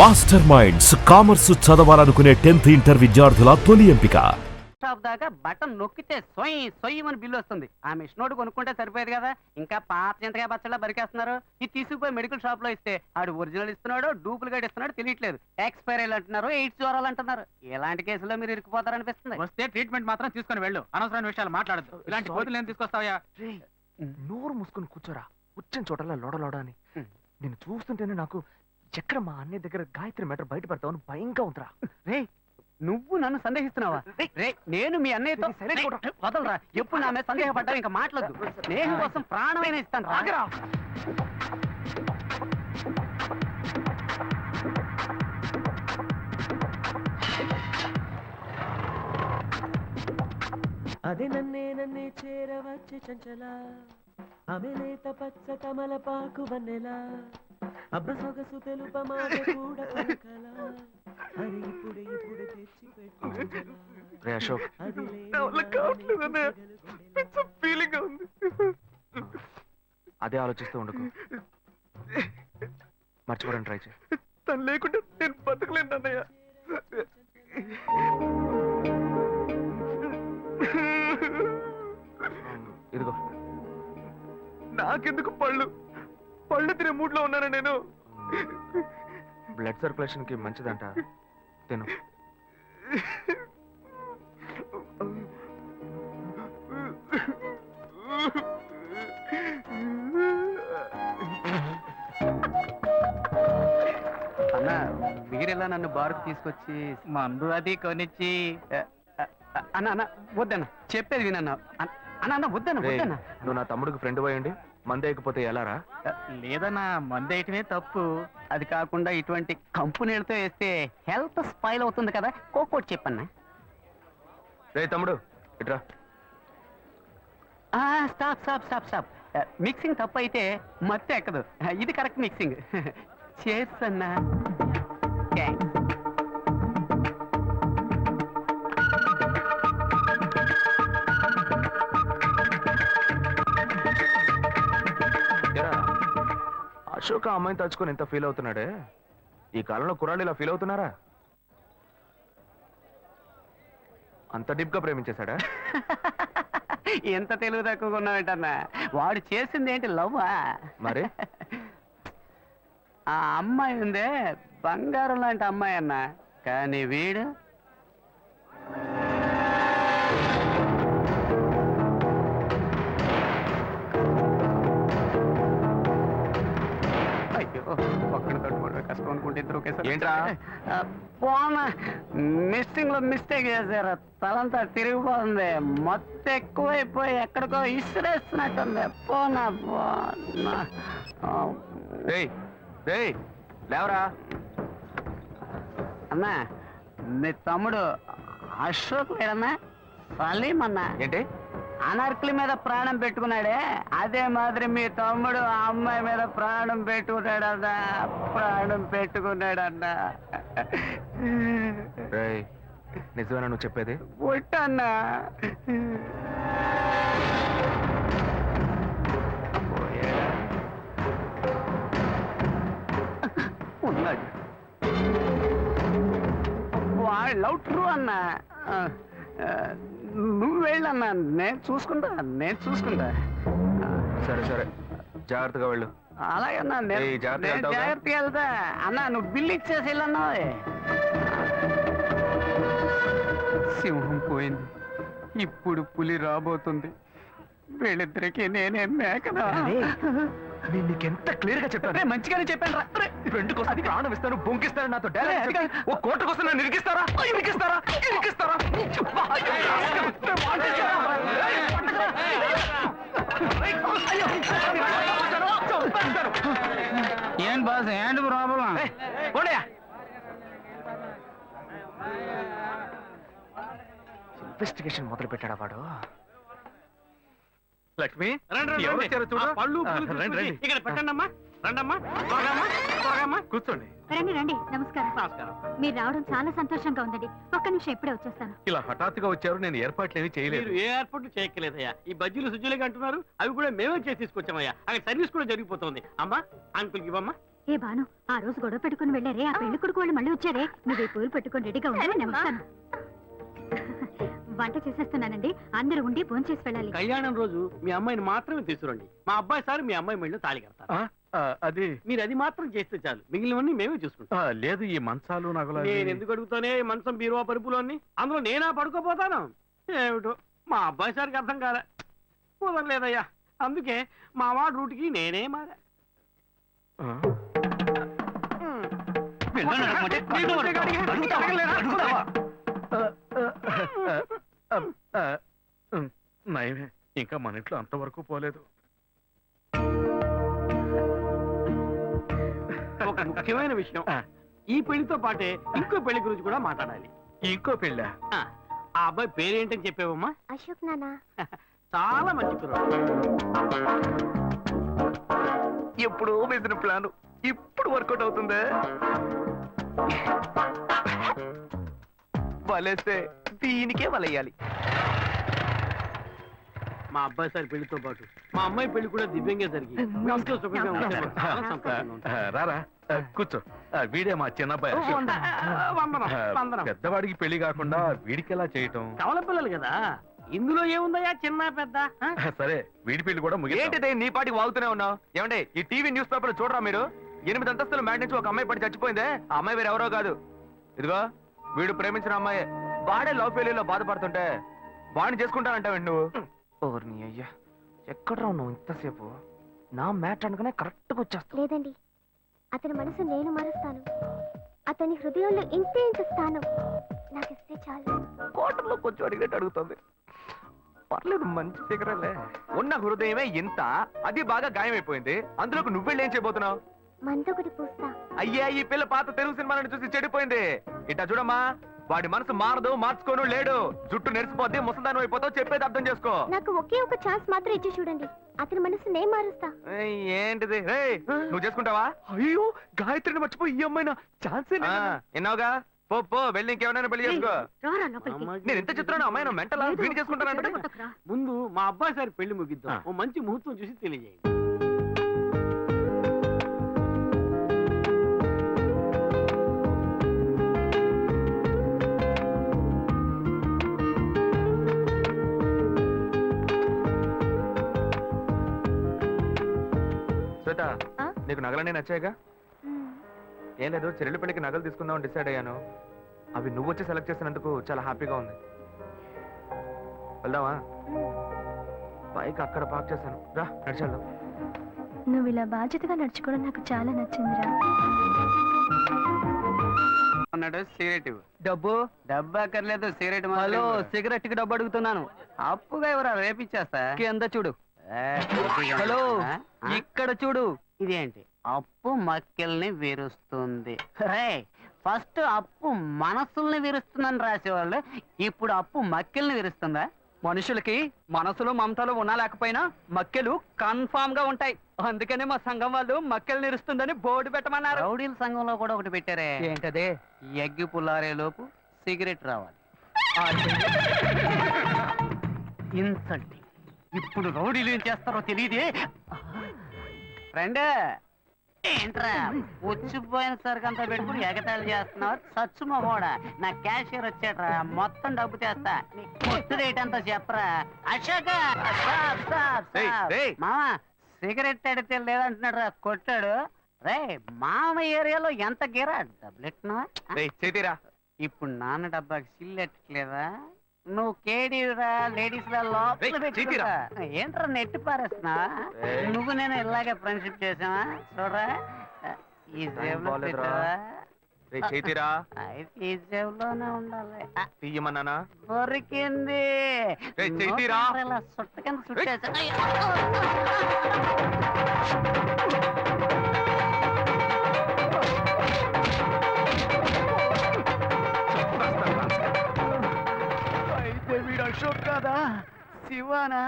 Master minds commerce చదవాలనుకునే 10th inter విద్యార్థుల తొలి ఎంపిక. షాప్ దాకా బటన్ నొక్కితే సొయ్యమని బిల్లు వస్తుంది. ఆ మిషన్ ఒకటి కొనుక్కుంటే సరిపోయేది కదా. ఇంకా పాత చింతకాయ పచ్చళ్ళ బరికేస్తున్నారు. ఇది తీసుకుపోయి మెడికల్ షాప్ లో ఇస్తే ఆడు ఒరిజినల్ ఇస్తున్నాడు డూప్లికేట్ ఇస్తున్నాడు తెలియట్లేదు. ఎక్స్పైరీలు అంటున్నారు, ఎయిడ్స్ జ్వరాలు అంటున్నారు. ఇలాంటి కేసులో మీరు ఇరుక్కుపోతారనిపిస్తుంది. వస్తే ట్రీట్మెంట్ మాత్రం తీసుకొని వెళ్ళు, అనవసరమైన విషయాలు మాట్లాడద్దు. ఇలాంటి కోతులు ఏం తీసుకొస్తావా? నోరు మూసుకొని కూర్చోరా, వచ్చిన చోటలా లోడలోడ అని. నేను చూస్తుంటేనే నాకు ఎక్కడ మా అన్నయ్య దగ్గర గాయత్రి మ్యాటర్ బయటపడతావని భయంగా ఉందిరా. రే నువ్వు నన్ను సందేహిస్తున్నావా? రే నేను మీ అన్నయ్యతో వదలరా. ఎప్పుడు నా మీద సందేహపడ్డా ఇంకా మాట్లాడదు. స్నేహం కోసం ప్రాణమైన ఇస్తాను. రాగరా అదే నన్నే చేరవచ్చే చంచల ఆమె లేత పచ్చ తమలపాకు వన్నెలా అబ్బ సొగసు తెలుప మాట కూడా పలకల అది ఇప్పుడే తెచ్చి పెట్టు. రే అశోక్, అదే ఆలోచిస్తూ ఉండకు, మర్చిపోవడం ట్రై చేయి. తను లేకుంటే నేను బతకలేను అన్నయ్య. ఇదిగో నాకెందుకు పళ్ళు తినే మూడ్ లో ఉన్నాను నేను. బ్లడ్ సర్క్యులేషన్ కి మంచిదంట, తిను. అన్న మీరెలా నన్ను బారుకు తీసుకొచ్చి మందు అది కొనిచ్చి అన్న అన్న వద్దన్న చెప్పేది వినన్నా. అన్న అన్న వద్దన్న రేయ్, వద్దన్న. నువ్వు నా తమ్ముడికి ఫ్రెండ్ పోయండి, మందేయకపోతే ఎలారా? లేదన్నా, మందేయటమే తప్పు. అది కాకుండా ఇటువంటి కంపెనీలతో వేస్తే హెల్త్ స్పాయిల్ అవుతుంది కదా. కోకోటి చెప్పన్నా. రే తమ్ముడు ఇట్రా. Stop stop stop stop. Mixing తప్పు అయితే మత్తు ఎక్కదు. ఇది కరెక్ట్ మిక్సింగ్. చేర్స్ అన్నా. అశోక్ ఆ అమ్మాయిని తలుచుకొని ఎంత ఫీల్ అవుతున్నాడే. ఈ కాలంలో కుర్రాళ్ళు ఇలా ఫీల్ అవుతున్నారా? అంత డీప్ గా ప్రేమించేశాడా? ఎంత తెలివి తక్కువగా ఉన్నావేంటన్నా. వాడు చేసింది ఏంటి లవ్వా? మరి ఆ అమ్మాయి ఉందే బంగారం లాంటి అమ్మాయి అన్న. కానీ వీడు అయ్యో ఒక్కడి తట్టుకోవడం కష్టం అనుకుంటే ఇద్దరు ఒకేసారి. ఏంట్రా? పోనా మిస్సింగ్ లో మిస్టేక్ చేశారు. తలంతా తిరిగిపోతుంది. మొత్తం ఎక్కువైపోయి ఎక్కడికో ఇసిరేస్తున్నట్టుంది. పోనా పోనా. రేయ్ రేయ్ లేవరా. అన్నా మీ తమ్ముడు అశోక్ లేడన్నా, సలీం అన్నా. ఏంటి? అనార్కలి మీద ప్రాణం పెట్టుకున్నాడే, అదే మాదిరి మీ తమ్ముడు ఆ అమ్మాయి మీద ప్రాణం పెట్టుకున్నాడన్నా. ప్రాణం పెట్టుకున్నాడన్నా. రేయ్ నిజమేనా నువ్వు చెప్పేది? పుట్టన్నా. ఉన్నాడు. లవ్ ట్రూ అన్నా. నువ్వు వెళ్ళన్నా, నేను చూసుకుంటా. సరే సరే జాగ్రత్తగా వెళ్ళు. అలాగన్నా నేను ఏయ్, జాగ్రత్తగా వెళ్తావుగా? జాగ్రత్తగా వెళ్తా అన్నా. నువ్వు బిల్లు ఇచ్చేసి వెళ్ళన్నా. సింహం పోయింది, ఇప్పుడు పులి రాబోతుంది. వీళ్ళిద్దరికి నేనే మేకనా? నేను నీకెంత క్లియర్ గా చెప్పాను. మంచిగానే చెప్పాను రా. ఫ్రెండ్ కోసం ప్రాణం ఇస్తాను, బొంకిస్తాను, నాతో డైలాగ్ చెప్పి ఓ కోట కోసం నన్ను ఇరికిస్తారా? ఇరికిస్తారా? ఏం బాస్, ఏంటి ప్రాబ్లం? ఇన్వెస్టిగేషన్ మొదలు పెట్టాడా వాడు? లక్ష్మి ఇక్కడ పెట్టండమ్మా. రండమ్మా, కూర్చోండి. రండి రండి. నమస్కారం. మీరు రావడం చాలా సంతోషంగా ఉందండి. ఒక్క నిమిషం ఇప్పుడే వచ్చేస్తాను. ఇలా హఠాత్తుగా వచ్చారు, నేను ఏర్పాట్లేమీ చేయలేదు. మీరు ఏ ఏర్పాట్లు చేయక్కలేదయ్యా. ఈ బజ్జీలు సుజ్జులుగా అంటున్నారు, అవి కూడా మేమే చేసి తీసుకొచ్చామయ్యా. అక్కడ సర్వీస్ కూడా జరిగిపోతుంది. అమ్మా అంకుల్కి ఇవ్వమ్మా. ఏ బాను ఆ రోజు గొడవ పెట్టుకుని వెళ్ళారే ఆ పెళ్లి కొడుకు వాళ్ళు మళ్ళీ వచ్చారే నువ్వు ఈ పూలు పెట్టుకుని రెడీగా ఉండు నేను వస్తాను వంట చేసేస్తున్నానండి అందరూ ఉండి భోంచేసి వెళ్ళాలి కళ్యాణం రోజు మీ అమ్మాయిని మాత్రమే తీసుకురండి మా అబ్బాయి సార్ మీ అమ్మాయి మెళ్ళు తాళి కడతారు అది మీరు అది మాత్రం చేస్తే చాలు మిగిలినవన్నీ మేమే చూసుకుంటాం లేదు ఈ మంచాలు నగలు నేను ఎందుకు అడుగుతానే ఈ మంచం బీరువా పరుపులు అన్ని అందులో నేనా పడుకోపోతాను ఏమిటో మా అబ్బాయి సార్కి అర్థం కాలే కుదరలేదయ్యా అందుకే మా వాడు రూట్కి నేనే మారా నయమే ఇంకా మన ఇంట్లో అంతవరకు పోలేదు. ఒక ముఖ్యమైన విషయం ఈ పెళ్లితో పాటే ఇంకో పెళ్లి గురించి కూడా మాట్లాడాలి. ఇంకో పెళ్ళ ఆ అబ్బాయి పేరేంటని చెప్పావమ్మా? అశోక్ నానా చాలా మంచి కుర్రాడు. ఎప్పుడు వేసిన ప్లాన్ ఇప్పుడు వర్కౌట్ అవుతుందే. వలేస్తే దీనికే వలయ్యాలి. మా అబ్బాయి సార్ పెళ్లితో పాటు మా అమ్మాయి పెళ్లి కూడా దివ్యంగా జరిగి ఎంతో సుఖంగా ఉంటే మాకు చాలా సంతోషంగా ఉంటుంది. రారా కూర్చో. వీడే మా చిన్నబ్బాయి అశోక్. వందనం వందనం. పెద్దవాడికి పెళ్లి కాకుండా వీడికి ఎలా చేయటం? కవల పిల్లలు కదా ఇందులో ఏముందయ్యా చిన్న పెద్ద సరే వీడి పెళ్లి కూడా ముగిద్దాం. ఏంటిదే నీ పాటికి వాగుతూనే ఉన్నావు? ఏమండి ఈ టీవీ న్యూస్ పేపర్ చూడరా మీరు? 8 అంతస్తుల మ్యాట్ నుంచి ఒక అమ్మాయి పడి చచ్చిపోయిందే. ఆ అమ్మాయి వేరే ఎవరో కాదు. ఇదిగో వీడు ప్రేమించిన అమ్మాయి. వాడే లవ్ ఫెయిల్యూర్ లో బాధపడుతుంటే వాడిని చేసుకుంటానంటావు నువ్వు? ఓర్ని అయ్యా ఎక్కడ నువ్వు ఇంతసేపు? నా మ్యాట్ అనుకునే కరెక్ట్ గా వచ్చేస్తా. లేదండి అతని మనసు నేను మారుస్తాను. అతని హృదయంలో ఇంతే ఇంత స్థానం నాకు ఇస్తే చాలు. కోటర్లో కొంచెం అడిగినట్టు అడుగుతుంది. పర్లేదు మంచి ఫిగరలే. ఉన్న హృదయమే ఇంత, అది బాగా గాయమైపోయింది. అందులోకి నువ్వెళ్ళి ఏం చేయబోతున్నావు? మందొకటి పూస్తా. అయ్యా ఈ పిల్ల పాత తెలుగు సినిమాలను చూసి చెడిపోయింది. ఇట్టా చూడమ్మా, వాడి మనసు మారదు, మార్చుకోను లేడు. జుట్టు నెరిసిపోద్ది, ముసల్దానం అయిపోతావు. చెప్పేది అర్థం చేసుకో. నాకు ఒకే ఒక ఛాన్స్ మాత్రం ఇచ్చి చూడండి. అతని మనసు నేను మారుస్తా. ఏంటిది? నువ్వు చేసుకుంటావా? అయ్యో గాయత్రిని మర్చిపోయి ఈ అమ్మాయినా ఛాన్స్ ఎన్నావుగా. పో పో వెళ్ళి ఇంకేమైనా పెళ్లి చేసుకో. రారా లోపలికి నేను ఎంత చెప్తున్నాను అమ్మాయి నువ్వు మెంటలా? వీడి చేసుకుంటానంటే కొట్టకురా. ముందు మా అబ్బాయి సార్ పెళ్లి ముగిద్దాం. ఓ మంచి ముహూర్తం చూసి తెలియజేయండి. శ్వేత నీకు నగలన్నీ నచ్చాయిగా? ఏం లేదు, చెల్లెలి పెళ్లికి నగలు తీసుకుందామని డిసైడ్ అయ్యాను. అవి నువ్వు వచ్చి సెలెక్ట్ చేసినందుకు చాలా హ్యాపీగా ఉంది. వెళ్దామా? బైక్ అక్కడ పార్క్ చేశాను, రా నడిచేద్దాం. నువ్వు ఇలా బాధ్యతగా నడుచుకోవడం నాకు చాలా నచ్చిందిరా. అన్నాడు సిగరెట్ ఇవ్వు. డబ్బు డబ్బు అక్కర్లేదు సిగరెట్ హలో సిగరెట్ కి డబ్బు అడుగుతున్నాను. అప్పుగా ఎవరా రేపిచ్చేస్తా. కింద చూడు. హలో ఇక్కడ చూడు. ఇదేంటి అప్పు మక్కెల్ని విరుస్తుంది. రే ఫస్ట్ అప్పు మనసుల్ని విరుస్తుందని రాసేవాళ్ళు ఇప్పుడు అప్పు మక్కెల్ని విరుస్తుందా? మనుషులకి మనసులో మమతలు ఉన్నా లేకపోయినా మక్కెలు కన్ఫామ్ గా ఉంటాయి. అందుకనే మా సంఘం వాళ్ళు మక్కెలు నిరుస్తుందని బోర్డు పెట్టమన్నారు. రౌడీల సంఘంలో కూడా ఒకటి పెట్టారే. ఏంటదే? ఎగ్గి పుల్లారే లోపు సిగరెట్ రావాలి. ఇన్సల్టింగ్. ఇప్పుడు రౌడీలు ఏం చేస్తారో తెలియదే. ఫ్రెండ్ ఏంట్రా వచ్చిపోయిన సరికి అంతా పెట్టుకుని ఎగతాళి చేస్తున్నావు? సచ్చు మొహోడా, నా క్యాషియర్ వచ్చాడ్రా, మొత్తం డబ్బు తెస్తా. నీ కొట్టు రేట్ అంతా చెప్పరా. అశోక మామ సిగరెట్ అడితే లేదంటున్నాడు రా, కొట్టాడు. రే మామ ఏరియాలో ఎంత గిరా డబ్బులెట్టినావా? చేతిరా. ఇప్పుడు నాన్న డబ్బాకి సిల్లు ఎట్టట్లేదా? నువ్వు కేడీరా లేడీస్ ఏంట్రా నెట్టి పారేస్తున్నా? నువ్వు నేను ఇలాగే ఫ్రెండ్షిప్ చేసావా? చూడరా ఈ జేబులో పెట్టావా? చేతిరా. అయితే ఈ జేబులోనే ఉండాలి. తీయమన్నానా? దొరికింది. చేతిరా. ఇలా సుట్ట కింద సుట్టేసా. వీడు అశోక్ కాదా శివానా?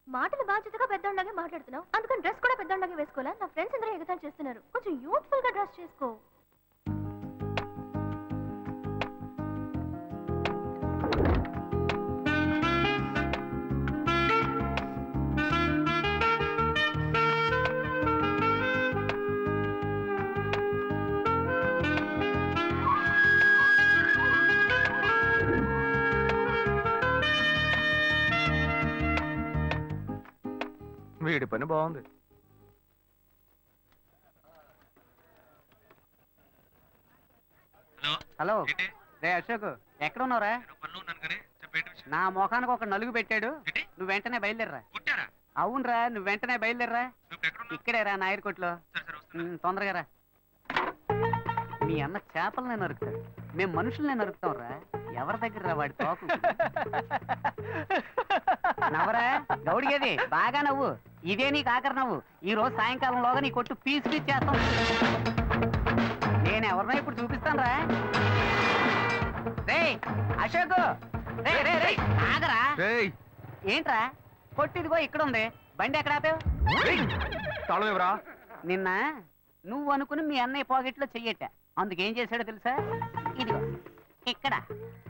మాటలు బాధ్యతగా పెద్దోళ్ళగా మాట్లాడుతున్నావు, అందుకని డ్రెస్ కూడా పెద్దోళ్ళగా వేసుకోవాలా? నా ఫ్రెండ్స్ అందరూ ఎగతాళి చేస్తున్నారు. కొంచెం యూత్ఫుల్ గా డ్రెస్ చేసుకో. వీడి పని బాగుంది. హలో రే అశోక్ ఎక్కడ ఉన్నావురా? నా ముఖానికి ఒక నలుగు పెట్టాడు, నువ్వు వెంటనే బయలుదేరరా. అవునరా, నువ్వు వెంటనే బయలుదేరరా. ఇక్కడే రా నాయర్ కొట్లో. తొందరగా రా. మీ అన్న చేపలనే నరుకుతాడు, మేము మనుషులనే నరుకుతాం రా. ఎవరి దగ్గర రా వాడి తోకు? నవ్వరా గౌడిగేది, బాగా నవ్వు. ఇదే నీకు ఆఖరి నవ్వు. ఈ రోజు సాయంకాలంలోగా నీ కొట్టు పీస్ చేస్తాం. నేను ఎవరినో ఇప్పుడు చూపిస్తాను రా. రే అశోక్, రే రే రే ఆగరా. రేయ్ ఏంట్రా కొట్టిదిగో ఇక్కడ ఉంది, బండి ఎక్కడ ఆపావు? తాళం ఎవరా? నిన్న నువ్వు అనుకుని మీ అన్నయ్య పాకెట్లో చెయ్యట, అందుకేం చేశాడో తెలుసా? ఇదిగో ఇక్కడ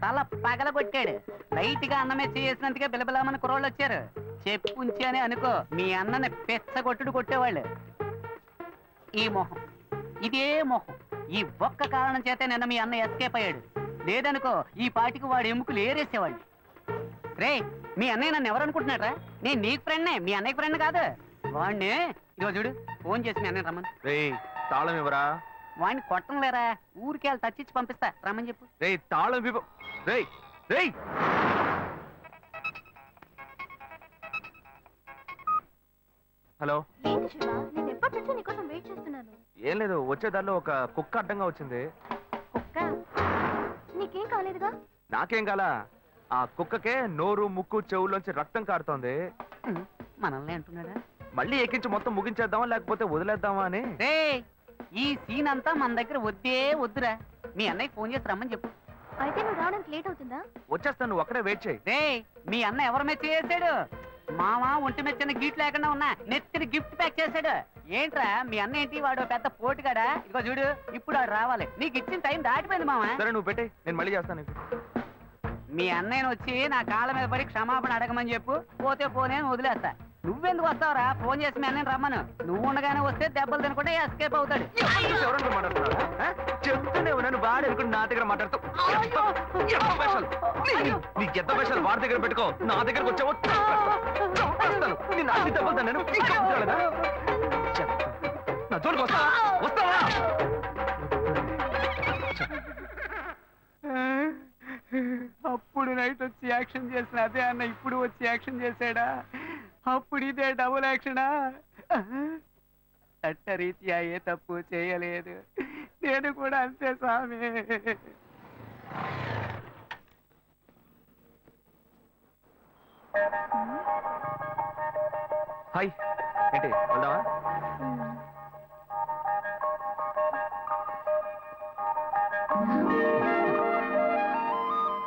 తల పగలగొట్టాడు. లైట్ గా అన్నమే చేసినందుకే బిలబిలామని కుర్రోళ్ళు వచ్చారు. చెప్పుంచి అని అనుకో, మీ అన్నని పెచ్చగొట్టుడు కొట్టేవాళ్ళు. ఈ మొహం, ఇదే మొహం, ఈ ఒక్క కారణం చేతే నిన్న మీ అన్న ఎస్కేప్ అయ్యాడు. లేదనుకో ఈ పాటికి వాడు ఎముకలు ఏరేసేవాళ్ళు. రే మీ అన్నయ్య నన్ను ఎవరు అనుకుంటున్నాడ్రా? నేను నీకు ఫ్రెండ్నే, మీ అన్నయ్య ఫ్రెండ్ కాదు. వాడిని ఇదిగో చూడు, ఫోన్ చేసి మీ అన్నయ్య రమ్మని. రేయ్ తాళం ఎవరా? వాడిని కొట్టం లేరా, ఊరికి వెళ్ళి తచ్చిచ్చి పంపిస్తా, రమ్మని చెప్పు. రేయ్ తాళం విప్పు. రేయ్ రేయ్ హలో. ఏంటి శివ, నేను ఎప్పటి నుంచో నీకోసం వెయిట్ చేస్తున్నాను. ఏం లేదు, వచ్చే దారిలో ఒక కుక్క అడ్డంగా వచ్చింది. కుక్క? నీకేం కాలేదుగా? నాకేం కాలా, ఆ కుక్కకే నోరు ముక్కు చెవుల్లోంచి రక్తం కారుతోంది. మనల్ని అంటున్నాడా? మళ్ళీ ఎక్కించి మొత్తం ముగించేద్దామా లేకపోతే వదిలేద్దామా అని. రే ఈ సీన్ అంతా మన దగ్గర వద్దే వద్దురా. మీ అన్నయ్య ఫోన్ చేసి రమ్మని చెప్పు. అయితే నువ్వు రావడానికి లేట్ అవుతుందా? వచ్చేస్తాను, నువ్వు అక్కడే వెయిట్ చేయి. రే మీ అన్న ఎవరి మెచ్చ చేశాడు? మామ ఒంటి మెచ్చిన గిఫ్ట్ లేకుండా ఉన్నా నెత్తిని గిఫ్ట్ ప్యాక్ చేశాడు. ఏంట్రా మీ అన్న ఏంటి, వాడు పెద్ద పోటుగాడా? ఇదిగో చూడు, ఇప్పుడు వాడు రావాలి. నీకు ఇచ్చిన టైం దాటిపోయింది మామ. సరే నువ్వు పెట్టే, నేను మళ్ళీ చేస్తాను నీకు. మీ అన్నయ్యను వచ్చి నా కాళ్ళ మీద పడి క్షమాపణ అడగమని చెప్పు, పోతే పోనే వదిలేస్తా. నువ్వెందుకు వస్తావురా? ఫోన్ చేసి మీ అన్నయ్యని రమ్మను. నువ్వు ఉండగానే వస్తే దెబ్బలు తినకుండా ఎస్కేప్ అవుతాడు. ఎవరన్నా మాట్లాడుతున్నారా? చెప్తూనే ఉన్నాను, వాడు అనుకుని నా దగ్గర మాట్లాడుతావు. నీకు ఎంత పైసలు వాడి దగ్గర పెట్టుకో, నా దగ్గరకు వచ్చావో చంపేస్తాను. నేను అన్ని దెబ్బలు తిన్నాను, ఇంకా వదలలేదా? నా జోలికి వస్తావా? వస్తావా? అప్పుడు నైట్ వచ్చి యాక్షన్ చేసిన అదే అన్న ఇప్పుడు వచ్చి యాక్షన్ చేశాడా? అప్పుడు ఇదే డబుల్ యాక్షనా? చట్టరీత్యా ఏ తప్పు చేయలేదు, నేను కూడా అంతే స్వామి. హాయ్, ఏంటి వెళ్దామా?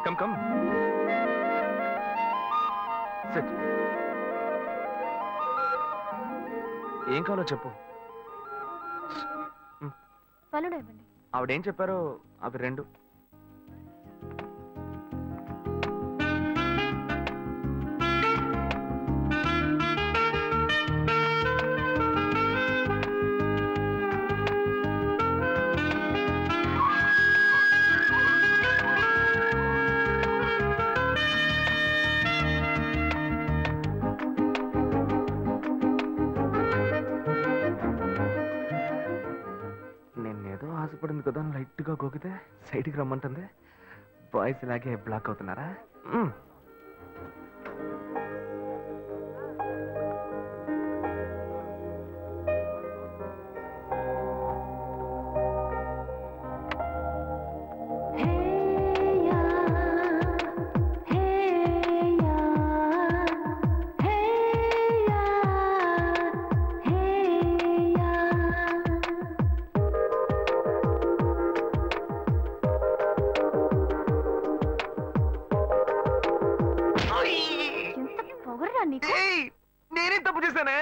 Come come SIT. ఏం కావాలో చెప్పు. పనులు ఇవ్వండి. ఆవిడేం చెప్పారో అవి రెండు. ఆశపడింది కదా, లైట్ గా గోకితే సైడ్కి రమ్మంటుంది. బాయ్స్ ఇలాగే బ్లాక్ అవుతున్నారా? నేనే తప్పు చేశానే.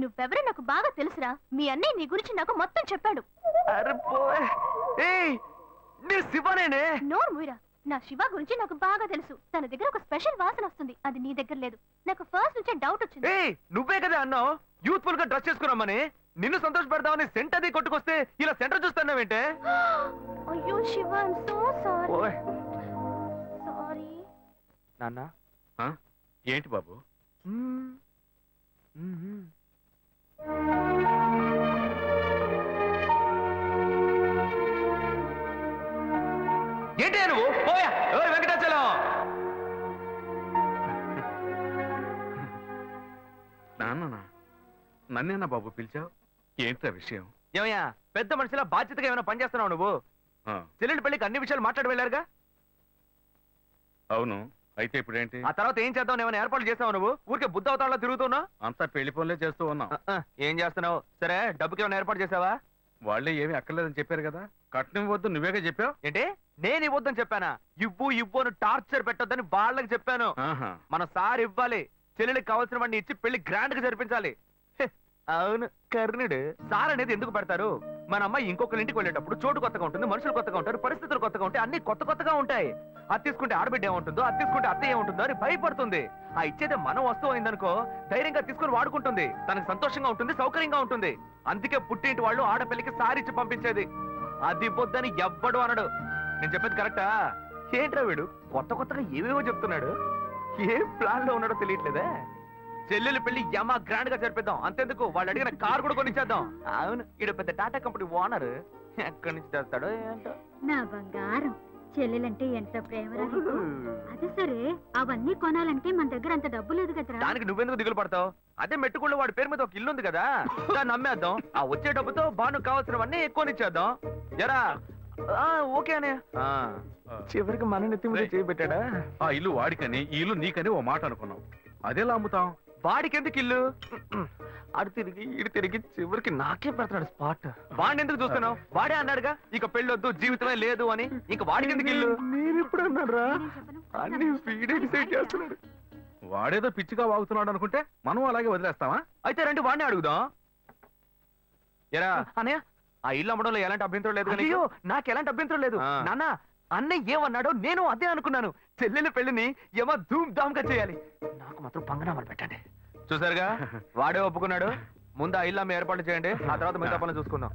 నువ్వెవరో నాకు బాగా తెలుసురా. మీ అన్నయ్య నీ గురించి నాకు మొత్తం చెప్పాడు. అరే పోయ్, ఏయ్ నేను శివనేనే. నోరు మూయరా. నా శివ గురించి నాకు బాగా తెలుసు. తన దగ్గర ఒక స్పెషల్ వాసన వస్తుంది, అది నీ దగ్గర లేదు. నాకు ఫస్ట్ నుంచే డౌట్ వచ్చింది. ఏయ్ నువ్వే కదా అన్నావు యూత్ఫుల్ గా డ్రెస్ చేసుకున్నామని. నిన్ను సంతోష పెడతామని సెంట్ అది కొట్టుకొస్తే ఇలా సెంటర్ చూస్తున్నావేంటే? అయ్యో శివ, ఐమ్ సో సారీ. ఓయ్ సారీ నాన్న. ఏంటి బాబు? నాన్న నన్నేనా బాబు పిలిచావు? ఏంట్రా విషయం? ఏమయ్యా పెద్ద మనిషిలా బాధ్యతగా ఏమైనా పని చేస్తున్నావు నువ్వు? ఆ, చెల్లెలి పెళ్లికి అన్ని విషయాలు మాట్లాడి వెళ్ళారుగా. అవును. అయితే ఇప్పుడేంటి? ఆ తర్వాత ఏం చేద్దాం ఏమైనా ఏర్పాట్లు చేస్తావు నువ్వు? ఊరికే బుద్ధ అవతారంలో తిరుగుతున్నావు. అంతా పెళ్లి పనులే చేస్తూ ఉన్నాం. ఏం చేస్తున్నావు? సరే డబ్బుకి ఏమైనా ఏర్పాటు చేసావా? వాళ్ళే ఏమీ అక్కర్లేదని చెప్పారు కదా. కట్నం వద్దు నువ్వేగా చెప్పావు. ఏంటి నేను ఇవ్వద్దని చెప్పానా? ఇవ్వు ఇవ్వు అని టార్చర్ పెట్టొద్దని వాళ్ళకి చెప్పాను. ఆహా. మన సార్ ఇవ్వాలి. చెల్లెలికి కావాల్సిన వాడిని ఇచ్చి పెళ్లి గ్రాండ్ గా జరిపించాలి. హె, అవును కర్ణుడు. సార్ అనేది ఎందుకు పెడతారు? మన అమ్మాయి ఇంకొకరి ఇంటికి వెళ్ళేటప్పుడు చోటు కొత్తగా ఉంటుంది, మనుషులు కొత్తగా ఉంటారు, పరిస్థితులు కొత్తగా ఉంటాయి, అన్ని కొత్త కొత్తగా ఉంటాయి. అది తీసుకుంటే ఆడబిడ్డ ఏముంటుందో, అది తీసుకుంటే అత్త ఏముంటుందో అని భయపడుతుంది. ఆ ఇచ్చేదే మనం వస్తువు అయిందనుకో ధైర్యంగా తీసుకుని వాడుకుంటుంది. తనకు సంతోషంగా ఉంటుంది, సౌకర్యంగా ఉంటుంది. అందుకే పుట్టింటి వాళ్ళు ఆడపిల్లికి సారిచ్చి పంపించేది. అది ఇవ్వొద్దని ఎవ్వడు అనడు. నేను చెప్పేది కరెక్టా? ఏంట్రా వీడు కొత్త కొత్తగా ఏవేవో చెప్తున్నాడు. ఏ ప్లాన్ లో ఉన్నాడో తెలియట్లేదే. చెల్లెలు పెళ్లి యమా గ్రాండ్ గా జరిపిద్దాం. అంతెందుకు వాళ్ళు అడిగిన కార్ కూడా కొనిచ్చేద్దాం. అవును ఈడు పెద్ద టాటా కంపెనీ ఓనర్. ఎక్కడి నుంచి తెస్తాడో ఏంటో. నా బంగారం చెల్లెలంటే ఎంత ప్రేమరా నీకు? అదే సరే అవన్నీ కొనాలంటే మన దగ్గర అంత డబ్బు లేదు కదరా. దానికి నువ్వెందుకు దిగులు పడతావు? అదే మెట్టుకుళ్ళు వాడి పేరు మీద ఒక ఇల్లు ఉంది కదా, దాన్ని అమ్మేద్దాం. ఆ వచ్చే డబ్బుతో బాను కావాల్సినవన్నీ ఎక్కువనిచ్చేద్దాం. ఎరా ఓకే అనే. చివరికి మన నెత్తి మీద చేయబెట్టాడా? ఆ ఇల్లు వాడికని ఈ ఇల్లు నీకని ఓ మాట అనుకున్నాం. అదేలా అమ్ముతాం? వాడికి ఎందుకు ఇల్లు? అడు తిరిగి ఇడు తిరిగి చివరికి నాకే పెడతాడు స్పాట్. వాడిని ఎందుకు చూస్తున్నావు? వాడే అన్నాడుగా ఇక పెళ్ళొద్దు జీవితమే లేదు అని. ఇంక వాడికి ఎందుకు ఇల్లు? నేను ఎప్పుడు అన్నారా? అన్ని వీడే డిసైడ్ చేస్తున్నాడు. వాడేదో పిచ్చిగా వాగుతున్నాడు అనుకుంటే మనం అలాగే వదిలేస్తావా? అయితే రండి వాడిని అడుగుదాం. ఎరా అన్నయ్య ఆ ఇల్లు అమ్మడంలో ఎలాంటి అభ్యంతరం లేదు. అయ్యో నాకు ఎలాంటి అభ్యంతరం లేదు నాన్న. అన్నయ్య ఏమన్నాడో నేను అదే అనుకున్నాను. చెల్లెల పెళ్లిని ఏమో ధూమ్ ధామ్ గా చేయాలి. నాకు మాత్రం పంగనామాలు పెట్టండి. చూసారుగా వాడే ఒప్పుకున్నాడు. ముందు ఆ ఇల్లు అమ్మ ఏర్పాటు చేయండి, ఆ తర్వాత మిగతా పనులు చూసుకుందాం.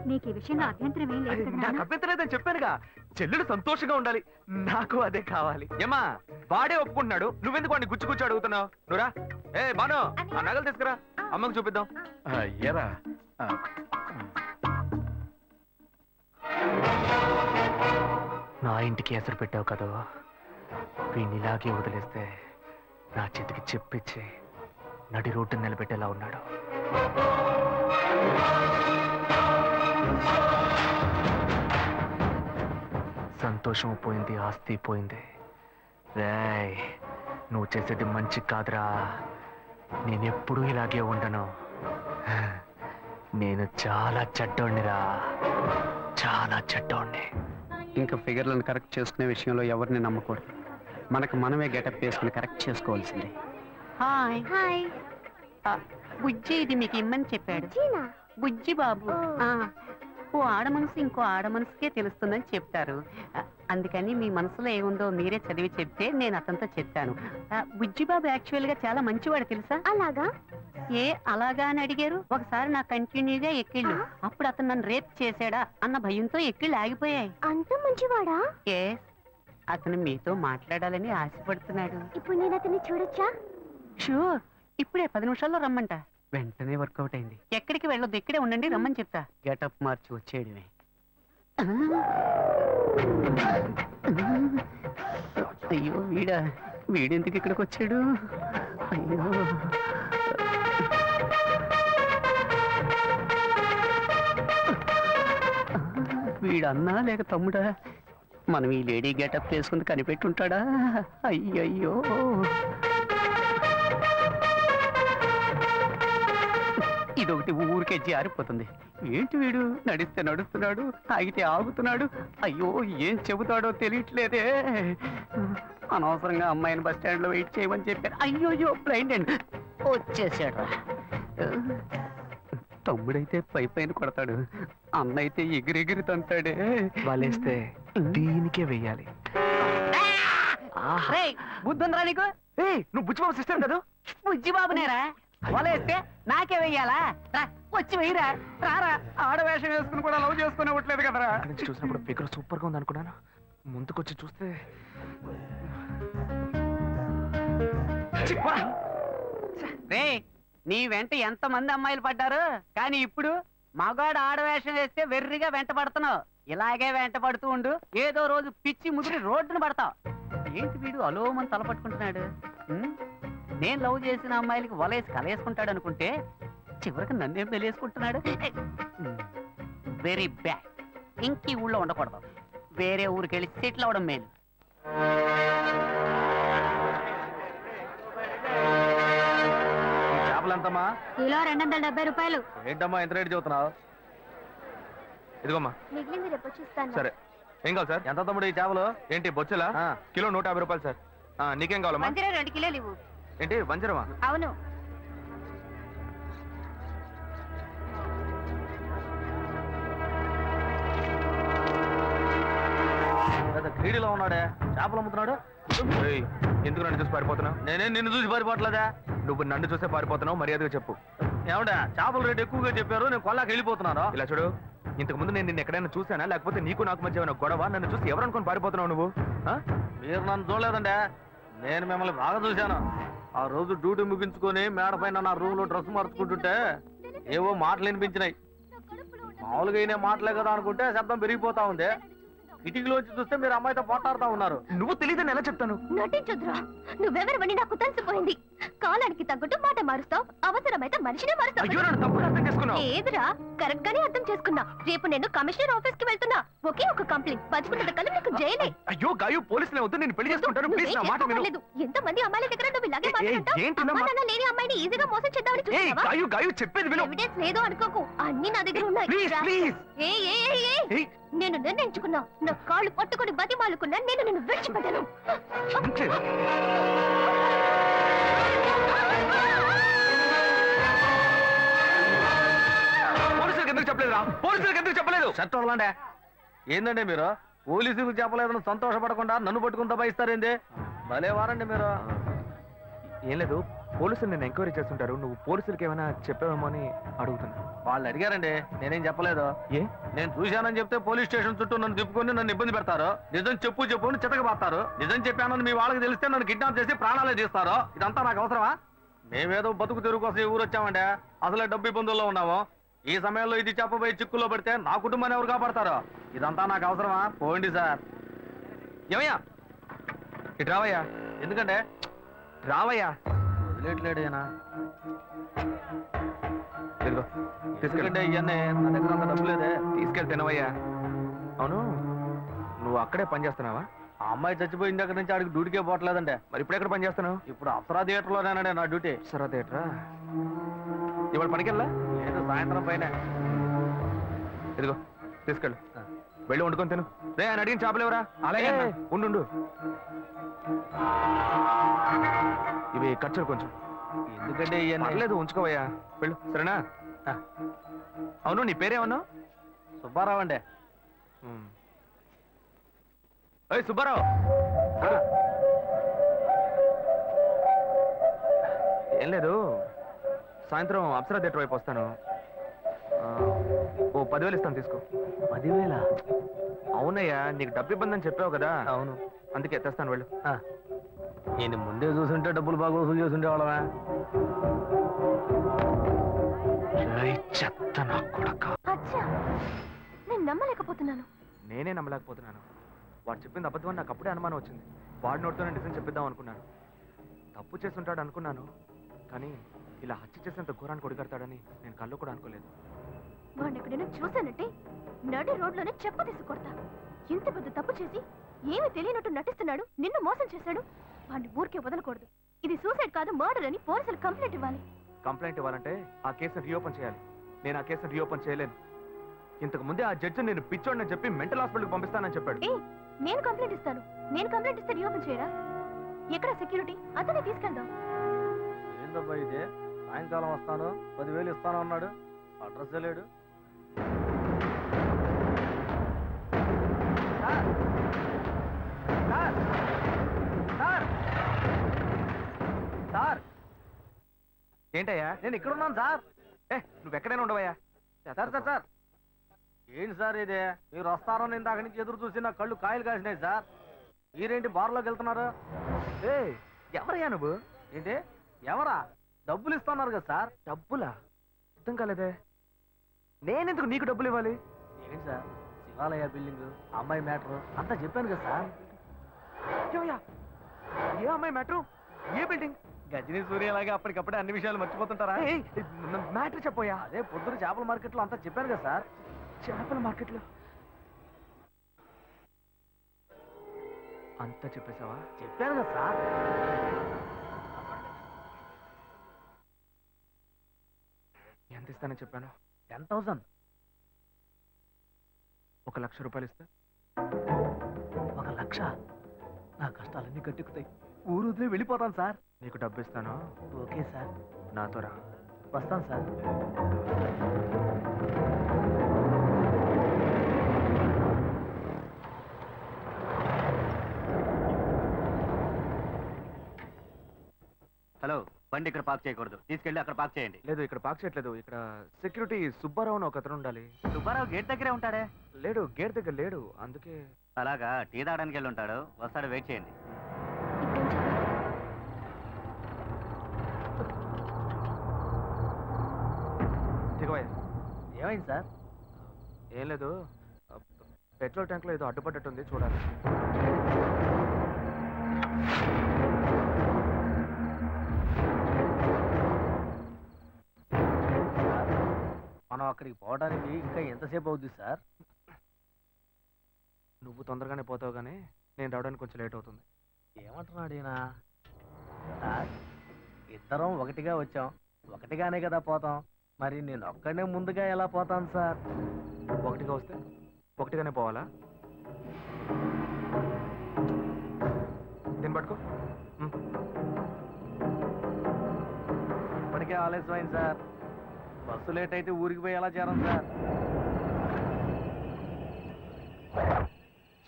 నీకు ఈ విషయంలో అభ్యంతరం ఏం లేదు కదా? నాకు అభ్యంతరం లేదని చెప్పానుగా. చెల్లెలు సంతోషంగా ఉండాలి, నాకు అదే కావాలి. ఏమా వాడే ఒప్పుకుంటున్నాడు, నువ్వెందుకు వాడిని గుచ్చి గుచ్చి అడుగుతున్నావు? నువ్వురా. ఏ బాను ఆ నగలు తీసుకురా, అమ్మకు చూపిద్దాం. ఎరా నా ఇంటికి ఎసరు పెట్టావు కదా, వీడిని ఇలాగే వదిలేస్తే నా చేతికి చెప్పిచ్చి నడి రోడ్డు నిలబెట్టేలా ఉన్నాడు. సంతోషం పోయింది, ఆస్తి పోయింది. రేయ్ నువ్వు చేసేది మంచి కాదురా. నేనెప్పుడూ ఇలాగే ఉండను. నేను చాలా చెడ్డోణ్ణిరా, చాలా చెడ్డోణ్ణి. ఇంకా ఫిగర్లను కరెక్ట్ చేసుకునే విషయంలో ఎవరిని నమ్మకూడదు. మనకు మనమే గెటప్ వేసుకుని కరెక్ట్ చేసుకోవాల్సిందే. హాయ్ బుజ్జి ఇది మీకు ఇమ్మని చెప్పాడు. చీనా బుజ్జి బాబు. ఓ ఆడ మనసు ఇంకో ఆడ మనసుకే తెలుస్తుందని చెప్తారు. అందుకని మీ మనసులో ఏముందో మీరే చదివి చెప్తే నేను అతనితో చెప్పాను. బుజ్జి బాబు యాక్చువల్ గా చాలా మంచివాడు తెలుసా? అలాగా? ఏ అలాగా అని అడిగారు. ఒకసారి నా కంటిన్యూగా ఎక్కిళ్ళు, అప్పుడు అతను నన్ను రేప్ చేశాడా అన్న భయంతో ఎక్కిళ్ళు ఆగిపోయాయి. అంత మంచివాడా? ఏ అతను మీతో మాట్లాడాలని ఆశపడుతున్నాడు. ఇప్పుడు నేను అతన్ని చూడొచ్చా? షూర్, ఇప్పుడే 10 నిమిషాల్లో రమ్మంట. వెంటనే వర్కౌట్ అయింది. ఎక్కడికి వెళ్ళొద్దు, ఇక్కడే ఉండండి, రమ్మని చెప్తా. గెటప్ మార్చి వచ్చేయడమే. అయ్యో వీడెందుకు ఇక్కడికి వచ్చాడు? అయ్యో వీడన్నా లేక తమ్ముడా? మనం ఈ లేడీ గెటప్ వేసుకుని కనిపెట్టుంటాడా? అయ్యయ్యో ఇదొకటి ఊరికే జారిపోతుంది. ఏంటి వీడు నడిస్తే నడుస్తున్నాడు, ఆగితే ఆగుతున్నాడు. అయ్యో ఏం చెబుతాడో తెలియట్లేదే. అనవసరంగా అమ్మాయిని బస్ స్టాండ్ లో వెయిట్ చేయమని చెప్పారు. అయ్యోయ్యో బ్లైండ్ అండ్ వచ్చేసాడు. తమ్ముడైతే పైన కొడతాడు, అన్న అయితే ఎగిరెగిరి తంతాడే. వాళ్ళేస్తే దీనికే వెయ్యాలి. బుద్ధుందిరా నీకు? నువ్వు బుచ్చిబాబు సిస్టర్ కదా? బుజ్జి బాబునేరా వలేస్తే నాకే వెయ్యాలా? వచ్చి వెయ్యరా, రారా. ఆడవేషం వేసుకుని కూడా లవ్ చేసుకుని ఇవ్వట్లేదు కదరా. అక్కడి నుంచి చూసినప్పుడు ఫిగర్ సూపర్ గా ఉంది అనుకున్నాను. ముందుకొచ్చి చూస్తే రే నీ వెంట ఎంత మంది అమ్మాయిలు పడ్డారు, కానీ ఇప్పుడు మగాడు ఆడవేషం వేస్తే వెర్రిగా వెంట పడుతున్నావు. ఇలాగే వెంట పడుతూ ఉండు, ఏదో రోజు పిచ్చి ముదిరి రోడ్డును పడతావు. ఏంటి వీడు అలోమని తల పట్టుకుంటున్నాడు? నేను లవ్ చేసిన అమ్మాయిలకి వలేసి కలేసుకుంటాడు అనుకుంటే చివరికి నన్నేం తెలియసుకుంటున్నాడు. Very bad. ఇంక ఈ ఊళ్ళో ఉండకూడదు, వేరే ఊరికి వెళ్ళి సెటిల్ అవడం మేలు. చేపలు ఎంతమ్మా? కిలో 270 రూపాయలు. ఏంటమ్మా ఎంత రేటు చెబుతున్నావు? ఇదిగోమ్మా. మిగిలింది రేపు వచ్చి ఇస్తాను. సరే. ఏం కావాలి సార్? ఎంత తమ్ముడు ఈ చేపలు? ఏంటి బొచ్చులా? కిలో 150 రూపాయలు సార్. నీకేం కావాలమ్మా? 2 కిలోలు ఇవ్వు. ఏంటి వంజరమా? అవును. క్రీడలో ఉన్నాడే చేపలు అమ్ముతున్నాడు. ఎందుకు నన్ను చూసి పారిపోతున్నావు? నేనేం నిన్ను చూసి పారిపోవట్లేదా? నువ్వు నన్ను చూసే పారిపోతున్నావు, మర్యాదగా చెప్పు. ఏమంటే చేపల రేటు ఎక్కువగా చెప్పారు, నేను కొల్లాకి వెళ్ళిపోతున్నాను. ఇలా చూడు, ఇంతకు ముందు నేను నిన్ను ఎక్కడైనా చూసానా, లేకపోతే నీకు నాకు మధ్య ఏమైనా గొడవ? నన్ను చూసి ఎవరు అనుకుని పారిపోతున్నావు నువ్వు? మీరు నన్ను చూడలేదండి, నేను మిమ్మల్ని బాగా చూశాను. ఆ రోజు డ్యూటీ ముగించుకొని మేడ పైన నా రూమ్ లో డ్రెస్ మార్చుకుంటుంటే ఏవో మాటలు వినిపించినాయి. మామూలుగా అయినా మాటలే కదా అనుకుంటే శబ్దం పెరిగిపోతా ఉంది. కిటికీలోంచి చూస్తే మీరు అమ్మాయితో పోటాడుతా ఉన్నారు. నువ్వు తెలియదని ఎలా చెప్తాను? నటించొద్దురా, నువ్వెవరివని నాకు తెలిసిపోయింది. కాలానికి తగ్గట్టు మాట మారుస్తావు, అవసరమైతే మనిషినే అయ్యో, నన్ను తప్పుగా అర్థం చేసుకున్నావు. ఏదిరా, కరెక్ట్ గానే అర్థం చేసుకున్నా. రేపు నేను కమిషనర్ ఆఫీస్ కి వెళ్తున్నా. ఒకే ఒక కంప్లైంట్, బతుకున్నంత కాలం నీకు జైలే. అయ్యో గాయు, పోలీసులే వద్దు, నేను పెళ్లి చేసుకుంటాను. ప్లీజ్ నా మాట విను. ఎంత మంది అమ్మాయిల దగ్గర నువ్వు ఇలాగే మాట్లాడతావు? ఏంటి అమ్మా నాన్న లేని అమ్మాయిని ఈజీగా మోసం చేద్దామని చూస్తున్నావా? గాయు గాయు చెప్పేది విను. ఎవిడెన్స్ లేదు అనుకోకు, అన్ని నా దగ్గర ఉన్నాయి. Please please. నేను నిర్ణయించుకున్నా, నా కాళ్ళు పట్టుకొని బతిమాలుకున్నా, నేను నిన్ను విడిచిపెట్టను. పోలీసులకు ఎందుకు చెప్పలేదురా? పోలీసులకు ఎందుకు చెప్పలేదు? చట్టంలాండే ఏందండి మీరు? పోలీసులకు చెప్పలేదని సంతోషపడకుండా నన్ను పట్టుకుని దబాయిస్తారేంది? భలే వారండి మీరు. ఏం లేదు, పోలీసులు నేను ఎంక్వైరీ చేస్తుంటారు. నువ్వు పోలీసులకి ఏమైనా చెప్పావేమో అని అడుగుతున్నా. వాళ్ళు అడిగారండి, నేనేం చెప్పలేదు. ఏ? నేను చూశానని చెప్తే పోలీస్ స్టేషన్ చుట్టూ నన్ను తిప్పుకొని నన్ను ఇబ్బంది పెడతారు. నిజం చెప్పు చెప్పు అని చితకబాస్తారు. నిజం చెప్పానని మీ వాళ్ళకి తెలిస్తే నన్ను కిడ్నాప్ చేసి ప్రాణాలే తీస్తారు. ఇదంతా నాకు అవసరమా? మేమేదో బతుకు తెరుగు కోసం ఈ ఊరు వచ్చామండి, అసలే డబ్బు ఇబ్బందుల్లో ఉన్నాము. ఈ సమయంలో ఇది చెప్పబోయి చిక్కుల్లో పడితే నా కుటుంబాన్ని ఎవరు కాపాడతారో? ఇదంతా నాకు అవసరమా? పోండి సార్. ఏమయ్యా ఇటు రావయ్యా. ఎందుకంటే రావయ్యా. వదిలేట్లేడేనా? తీసుకెళ్ళండి. ఇవన్నీ నా దగ్గర అంత డబ్బు లేదే. తీసుకెళ్ళి తినవయ్యా. అవును, నువ్వు అక్కడే పని చేస్తున్నావా? ఆ అమ్మాయి చచ్చిపోయిన దగ్గర నుంచి ఆడికి డ్యూటీకే పోవట్లేదంటే. మరి ఇప్పుడు ఎక్కడ పని చేస్తున్నావు? ఇప్పుడు అప్సరా థియేటర్లోనేనండి నా డ్యూటీ. అప్సరా థియేటరా? ఇవాళ పనికెళ్ళా? లేదు, సాయంత్రం పైన. ఇదిగో తీసుకెళ్ళు, వెళ్ళి వండుకొని తిను. రే, ఆయన అడిగిన చేపలేవరా? అలాగే ఉండు. ఇవి ఖర్చులు కొంచెం. ఎందుకంటే లేదు, ఉంచుకోవయ్యా. వెళ్ళు, సరేనా? అవును, నీ పేరేమన్నావు? సుబ్బారావు అండి. సుబ్బారావు, ఏం లేదు, సాయంత్రం అప్సరా థియేటర్ వైపు వస్తాను. ఓ 10,000 ఇస్తాను, తీసుకో. 10,000? అవునయ్యా, నీకు డబ్బు ఇబ్బంది అని చెప్పావు కదా. అవును, అందుకే తెస్తాను, వెళ్ళు. నేను ముందే చూసుంటే డబ్బులు బాగా వసూలు చేస్తుంటే వాళ్ళవా? చెత్త నా కొడక. అచ్చా, నేను నమ్మలేకపోతున్నాను. నేనే నమ్మలేకపోతున్నాను. వాడు చెప్పింది అబద్ధం అని నాకు అప్పుడే అనుమానం వచ్చింది. వాడి నోటితోనే నిజం చెప్పిద్దాం అనుకున్నాను. తప్పు చేస్తుంటాడు అనుకున్నాను, కానీ ఇలా హత్య చేసినంత ఘోరాన్ని కొడిగడతాడని నేను కళ్ళు కూడా అనుకోలేదు. వాడిని ఎక్కడైనా చూశానంటే నడి రోడ్లోనే చెప్పు తీసుకొడతా. ఇంత పెద్ద తప్పు చేసి ఏమీ తెలియనట్టు నటిస్తున్నాడు, నిన్ను మోసం చేశాడు. వాడిని ఊరికే వదలకూడదు. ఇది సూసైడ్ కాదు, మర్డర్ అని పోలీసులు కంప్లైంట్ ఇవ్వాలి. కంప్లైంట్ ఇవ్వాలంటే ఆ కేసును రీఓపెన్ చేయాలి. నేను ఆ కేసును రీఓపెన్ చేయలేను. ఇంతకు ముందే ఆ జడ్జి నేను పిచ్చోడని చెప్పి మెంటల్ హాస్పిటల్కి పంపిస్తానని చెప్పాడు. నేను కంప్లైంట్ ఇస్తాను. నేను కంప్లైంట్ ఇస్తే రీఓపెన్ చేయరా? ఎక్కడ సెక్యూరిటీ? అతనే తీసుకెళ్దాం. ఏందబ్బా ఇదే, సాయంకాలం వస్తాను 10,000 ఇస్తాను అన్నాడు, అడ్రస్ లేడు. సార్, ఏంటయ్యా? నేను ఇక్కడ ఉన్నాను సార్. నువ్వు ఎక్కడైనా ఉండవయ్యా. సార్ సార్ సార్, ఏంటి సార్ ఇదే? మీరు వస్తారని ఇందాక నుంచి ఎదురు చూసి నా కళ్ళు కాయలు కాసినాయి సార్. మీరేంటి బార్లోకి వెళ్తున్నారు? ఎవరయ్యా నువ్వు? ఏంటి ఎవరా? డబ్బులు ఇస్తున్నారు కదా సార్. డబ్బులా? అర్థం కాలేదే. నేనెందుకు నీకు డబ్బులు ఇవ్వాలి? ఏంటి సార్, శివాలయ బిల్డింగ్, అమ్మాయి మ్యాటర్ అంతా చెప్పాను కదా సార్. ఏ అమ్మాయి మ్యాటర్? ఏ బిల్డింగ్? గజనీ సూర్యలాగా అప్పటికప్పుడే అన్ని విషయాలు మర్చిపోతుంటారా? మ్యాటర్ చెప్పోయా. అదే పొద్దున చేపల మార్కెట్లో అంతా చెప్పాను కదా సార్. చేపల మార్కెట్లో అంతా చెప్పేశావా? చెప్పాను కదా సార్. ఎంత ఇస్తానని చెప్పాను? 10,000. 1,00,000 రూపాయలు ఇస్తే 1,00,000. నా కష్టాలన్నీ గట్టెక్కుతాయి. ఊరు వదిలి వెళ్ళిపోతాను సార్. నీకు డబ్బు ఇస్తాను, ఓకే సార్. నాతో రా. వస్తాను సార్. హలో, బండి ఇక్కడ పార్క్ చేయకూడదు, తీసుకెళ్ళి అక్కడ పార్క్ చేయండి. లేదు, ఇక్కడ పార్క్ చేయట్లేదు. ఇక్కడ సెక్యూరిటీ సుబ్బారావు అని ఒక అతను ఉండాలి. సుబ్బారావు గేట్ దగ్గరే ఉంటాడే. లేడు, గేట్ దగ్గర లేడు. అందుకే అలాగా, టీ తాగడానికి వెళ్ళి ఉంటాడు, వస్తాడు, వెయిట్ చేయండి. దిగవయ్యా. ఏమైంది సార్? ఏం లేదు, పెట్రోల్ ట్యాంక్ లో ఏదో అడ్డుపడ్డట్టుంది, చూడాలి. మనం అక్కడికి పోవడానికి ఇంకా ఎంతసేపు అవుద్ది సార్? నువ్వు తొందరగానే పోతావు, కానీ నేను రావడానికి కొంచెం లేట్ అవుతుంది. ఏమంటున్నాడు ఈయన? సార్, ఇద్దరం ఒకటిగా వచ్చాం, ఒకటిగానే కదా పోతాం. మరి నేను ఒక్కడే ముందుగా ఎలా పోతాను సార్? ఒకటిగా వస్తే ఒకటిగానే పోవాలా? దీన్ని పట్టుకో. ఇప్పటికే ఆలస్యమైంది సార్. బస్సు లేట్ అయితే ఊరికి పోయి ఎలా చేరం సార్?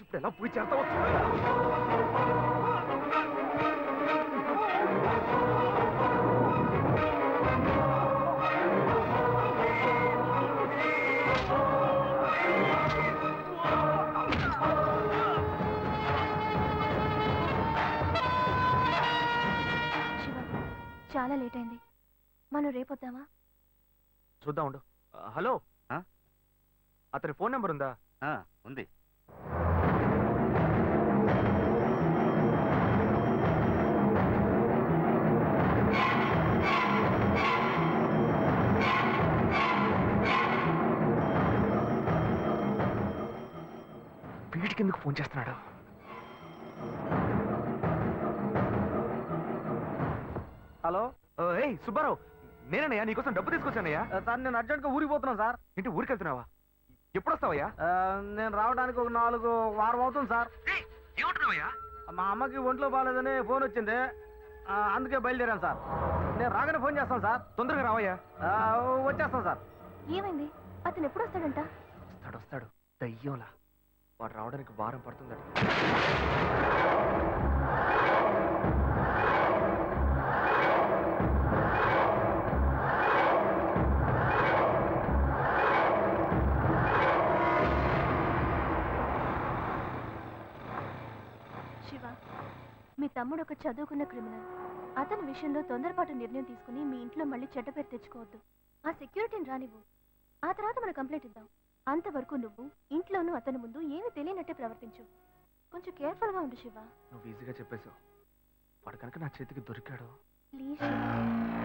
ఇప్పుడు ఎలా పోయి చేస్తావో శివ, చాలా లేట్ అయింది, మనం రేపొద్దామా? చూద్దాం, ఉండు. హలో, అతని ఫోన్ నెంబర్ ఉందా? ఉంది. వీడికి ఎందుకు ఫోన్ చేస్తున్నాడు? హలో. ఏయ్ సుబ్బారావు, నేనయ్యా, నీకోసం డబ్బు తీసుకొచ్చానయ్యా. సార్, నేను అర్జెంట్గా ఊరికి పోతున్నాను సార్. ఇంటి ఊరికి వెళ్తున్నావా? ఎప్పుడు వస్తావయ్యా? నేను రావడానికి ఒక 4 వారం అవుతుంది సార్. ఏమంటున్నావయ్యా? మా అమ్మకి ఒంట్లో బాగాలేదని ఫోన్ వచ్చింది, అందుకే బయలుదేరాను సార్. నేను రాగానే ఫోన్ చేస్తాను సార్. తొందరగా రావయ్యా. వచ్చేస్తాను సార్. ఏమైంది? అతను ఎప్పుడు వస్తాడంట? వస్తాడు, దయ్యంలా. వాడు రావడానికి వారం పడుతుందట. శివ, మీ తమ్ముడు ఒక చదువుకున్న క్రిమినల్. అతని విషయంలో తొందరపాటు నిర్ణయం తీసుకుని మీ ఇంట్లో మళ్ళీ చెడ్డ పేరు తెచ్చుకోవద్దు. ఆ సెక్యూరిటీని రానివ్వు, ఆ తర్వాత మనం కంప్లైంట్ ఇద్దాం. అంతవరకు నువ్వు ఇంట్లోనూ అతని ముందు ఏమీ తెలియనట్టే ప్రవర్తించు. కొంచెం కేర్ఫుల్ గా ఉండు శివ. నువ్వు ఈజీగా చెప్పేశావు. వాడు కనుక నా చేతికి దొరికాడు. ప్లీజ్ శివ.